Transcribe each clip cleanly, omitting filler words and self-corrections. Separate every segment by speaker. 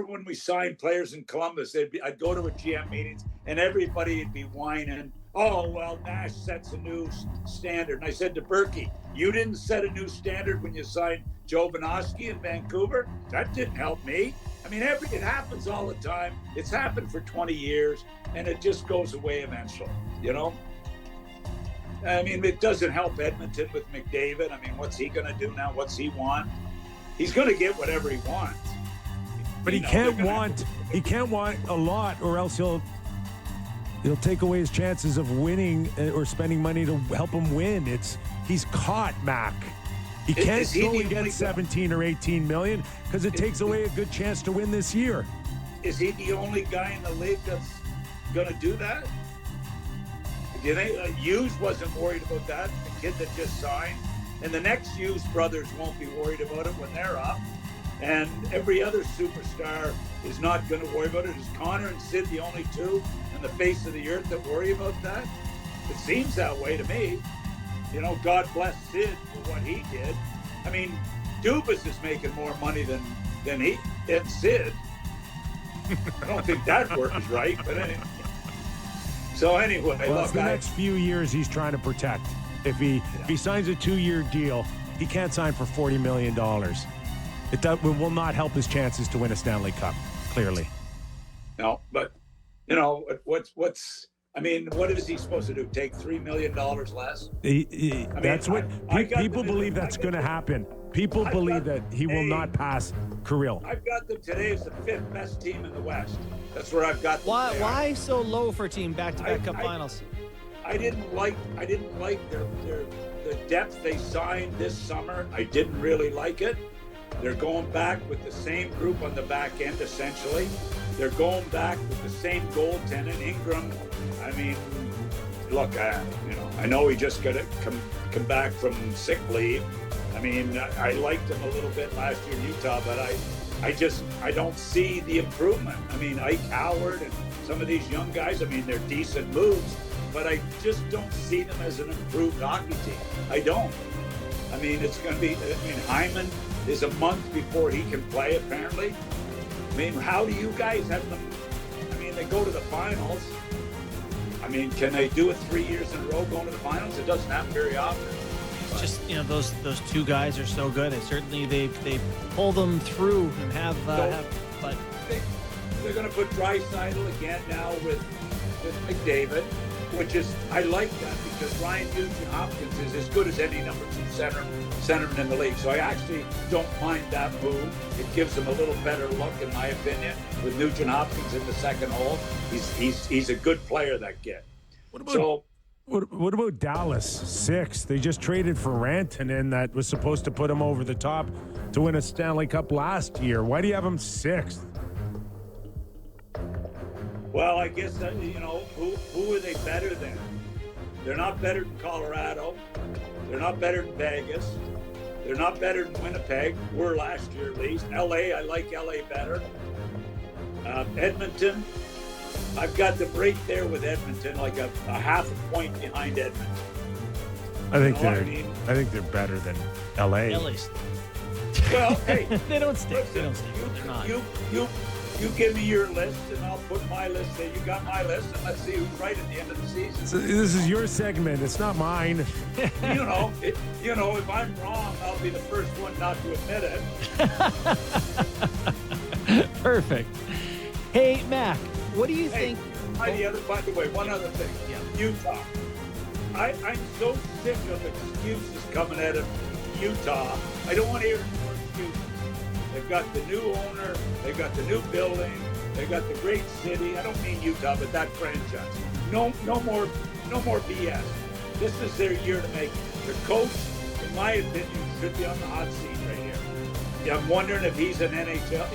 Speaker 1: when we signed players in Columbus, I'd go to a GM meetings and everybody would be whining, oh, well, Nash sets a new standard. And I said to Berkey, you didn't set a new standard when you signed Joe Banoski in Vancouver? That didn't help me. I mean, it happens all the time. It's happened for 20 years, and it just goes away eventually, you know? I mean, it doesn't help Edmonton with McDavid. I mean, what's he going to do now? What's he want? He's going to get whatever he wants.
Speaker 2: But he can't want a lot, or else he'll take away his chances of winning or spending money to help him win. He's caught, Mac. He can't go and get 17 or 18 million because it takes away a good chance to win this year.
Speaker 1: Is he the only guy in the league that's going to do that? Do you think Hughes wasn't worried about that? The kid that just signed, and the next Hughes brothers won't be worried about it when they're up. And every other superstar is not going to worry about it. Is Connor and Sid the only two on the face of the earth that worry about that? It seems that way to me. You know, God bless Sid for what he did. I mean, Dubas is making more money than Sid. I don't think that works right, but anyway. So anyway,
Speaker 2: well, look, the next few years he's trying to protect. If he signs a 2-year deal, he can't sign for $40 million. It will not help his chances to win a Stanley Cup, clearly.
Speaker 1: No, but, you know, what is he supposed to do? Take $3 million less?
Speaker 2: People believe that's going to happen. People believe that he will not pass Kirill.
Speaker 1: I've got them today as the 5th best team in the West. That's where I've got them.
Speaker 3: Why so low for team back-to-back Cup finals?
Speaker 1: I didn't like the depth they signed this summer. I didn't really like it. They're going back with the same group on the back end, essentially. They're going back with the same goaltending. Ingram, I mean, look, I know he just got to come back from sick leave. I mean, I liked him a little bit last year in Utah, but I don't see the improvement. I mean, Ike Howard and some of these young guys, I mean, they're decent moves, but I just don't see them as an improved hockey team. I don't. I mean, it's going to be, Hyman is a month before he can play, apparently. I mean, how do you guys have them? I mean, they go to the finals. I mean, can they do it 3 years in a row going to the finals? It doesn't happen very often.
Speaker 3: It's just, those two guys are so good. And certainly they pull them through and but
Speaker 1: they're going to put Draisaitl again now with McDavid, which is, I like that because Ryan Nugent-Hopkins is as good as any number 2 centerman in the league. So I actually don't mind that move. It gives them a little better look, in my opinion, with Nugent-Hopkins in the second hole. He's a good player, that kid.
Speaker 2: What about Dallas? 6. They just traded for Rantanen that was supposed to put him over the top to win a Stanley Cup last year. Why do you have him 6th?
Speaker 1: Well, I guess that, who are they better than? They're not better than Colorado. They're not better than Vegas. They're not better than Winnipeg. Were last year at least. LA, I like LA better. Edmonton, I've got them right there with Edmonton, like a half a point behind Edmonton.
Speaker 2: I think they're better than LA.
Speaker 3: LA's.
Speaker 1: Well, hey,
Speaker 3: they don't stink.
Speaker 1: Listen,
Speaker 3: They're not.
Speaker 1: You give me your list, and I'll put my list there. You got my list, and let's see who's right at the end of the season.
Speaker 2: So this is your segment. It's not mine.
Speaker 1: If I'm wrong, I'll be the first one not to admit
Speaker 3: it. Perfect. Hey, Mac, what do you think?
Speaker 1: By the way, one other thing.
Speaker 3: Yeah.
Speaker 1: Utah. I'm so sick of excuses coming out of Utah. I don't want to hear more excuses. They've got the new owner. They've got the new building. They've got the great city. I don't mean Utah, but that franchise. No more BS. This is their year to make it. Their coach, in my opinion, should be on the hot seat right here. Yeah, I'm wondering if he's an NHL.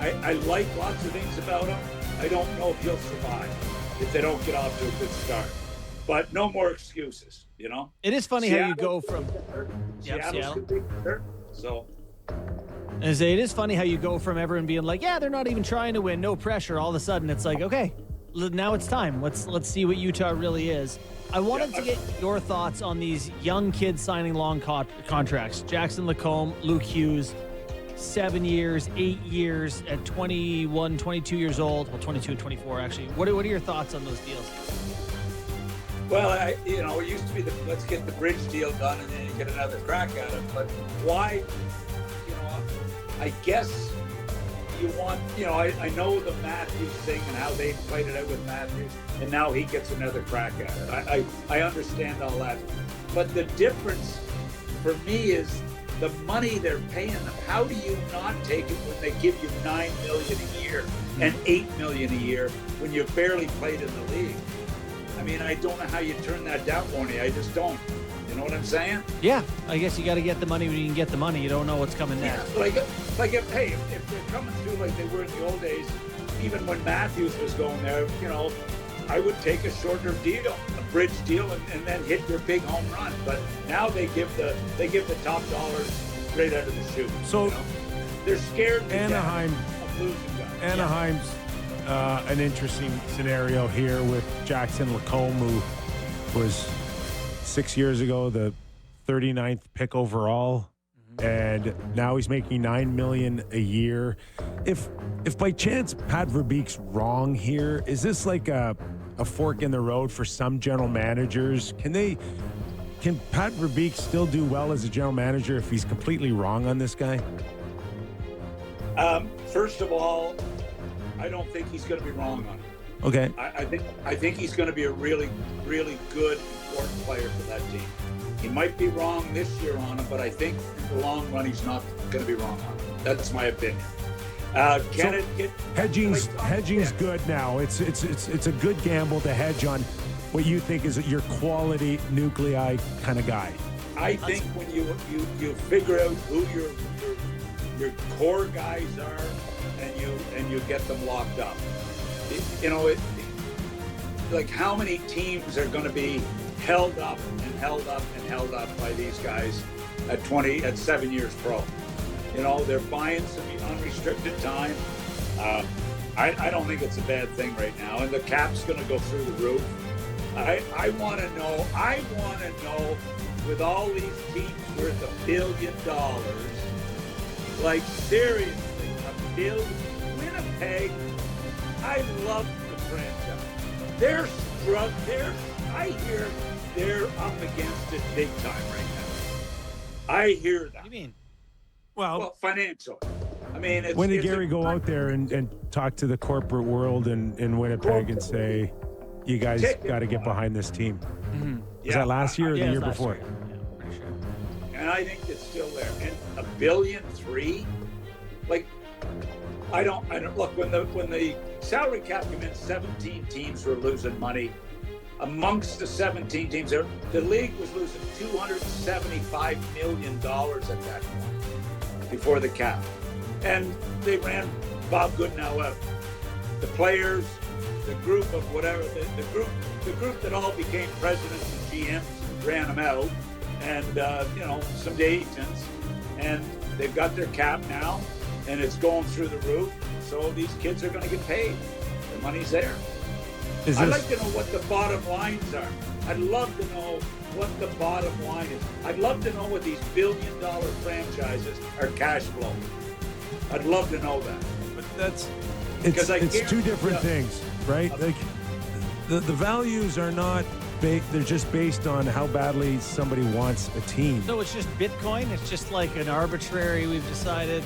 Speaker 1: I like lots of things about him. I don't know if he'll survive if they don't get off to a good start. But no more excuses,
Speaker 3: It is funny how you go from
Speaker 1: Seattle. So.
Speaker 3: It is funny how you go from everyone being like, yeah, they're not even trying to win, no pressure. All of a sudden, it's like, okay, now it's time. Let's see what Utah really is. I wanted to get your thoughts on these young kids signing long contracts. Jackson Lacombe, Luke Hughes. 7 years, 8 years at 21, 22 years old. Well, 22 and 24, actually. What are your thoughts on those deals?
Speaker 1: Well, it used to be let's get the bridge deal done and then you get another crack at it. But why, I guess you want, I know the Matthews thing and how they played it out with Matthews, and now he gets another crack at it. I understand all that. But the difference for me is the money they're paying them. How do you not take it when they give you $9 million a year and $8 million a year when you've barely played in the league? I mean, I don't know how you turn that down, Boney. I just don't. You know what I'm saying?
Speaker 3: Yeah, I guess you got to get the money when you can get the money. You don't know what's coming next.
Speaker 1: Yeah, if they're coming through like they were in the old days, even when Matthews was going there, I would take a shorter deal, a bridge deal, and then hit your big home run. But now they give the top dollars right out of the chute.
Speaker 2: So
Speaker 1: they're scared to
Speaker 2: Anaheim
Speaker 1: death of losing guys.
Speaker 2: Anaheim's an interesting scenario here with Jackson Lacombe, who was 6 years ago the 39th pick overall, and now he's making $9 million a year. If by chance Pat Verbeek's wrong here, is this like a fork in the road for some general managers? Can Pat Verbeek still do well as a general manager if he's completely wrong on this guy?
Speaker 1: First of all, I don't think he's going to be wrong on it.
Speaker 2: Okay.
Speaker 1: I think he's going to be a really, really good, important player for that team. He might be wrong this year on him, but I think in the long run he's not going to be wrong on him. That's my opinion.
Speaker 2: Hedging's good now. It's a good gamble to hedge on what you think is your quality nuclei kind of guy.
Speaker 1: I think when you figure out who your core guys are and you get them locked up. Like how many teams are going to be held up and held up and held up by these guys at 7 years pro? They're buying some unrestricted time. I don't think it's a bad thing right now, and the cap's going to go through the roof. I want to know with all these teams worth $1 billion, like seriously, $1 billion. Winnipeg, I love the franchise. They're struggling. I hear they're up against it big time right now. I hear that.
Speaker 3: What do you mean?
Speaker 1: Well, financial. I mean,
Speaker 2: when did Gary go out there and talk to the corporate world in Winnipeg and say, you guys got to get behind this team?
Speaker 3: Mm-hmm.
Speaker 2: Was that last year or the year before?
Speaker 3: Year. Yeah, pretty sure.
Speaker 1: And I think it's still there. And $1.3 billion, like, I don't look when the salary cap came in, 17 teams were losing money. Amongst the 17 teams, the league was losing $275 million at that point before the cap. And they ran Bob Goodenow out. The players, the group of whatever, the group that all became presidents and GMs ran them out, and some agents, and they've got their cap now, and it's going through the roof. So these kids are going to get paid. The money's there. I'd like to know what the bottom lines are. I'd love to know what the bottom line is. I'd love to know what these $1 billion franchises are cash flow. I'd love to know that.
Speaker 2: But it's two different things, right? Like the values are not baked, they're just based on how badly somebody wants a team.
Speaker 3: So it's just Bitcoin? It's just like an arbitrary, we've decided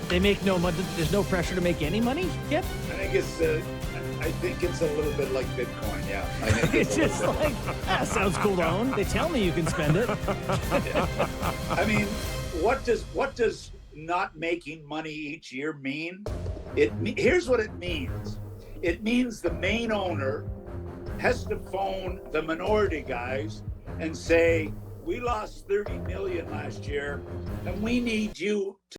Speaker 3: they make no money, there's no pressure to make any money yet?
Speaker 1: I think it's a little bit like Bitcoin, yeah. I think
Speaker 3: it's just like, sounds cool to own. They tell me you can spend it.
Speaker 1: I mean, what does not making money each year mean? Here's what it means. It means the main owner has to phone the minority guys and say, we lost $30 million last year, and we need you to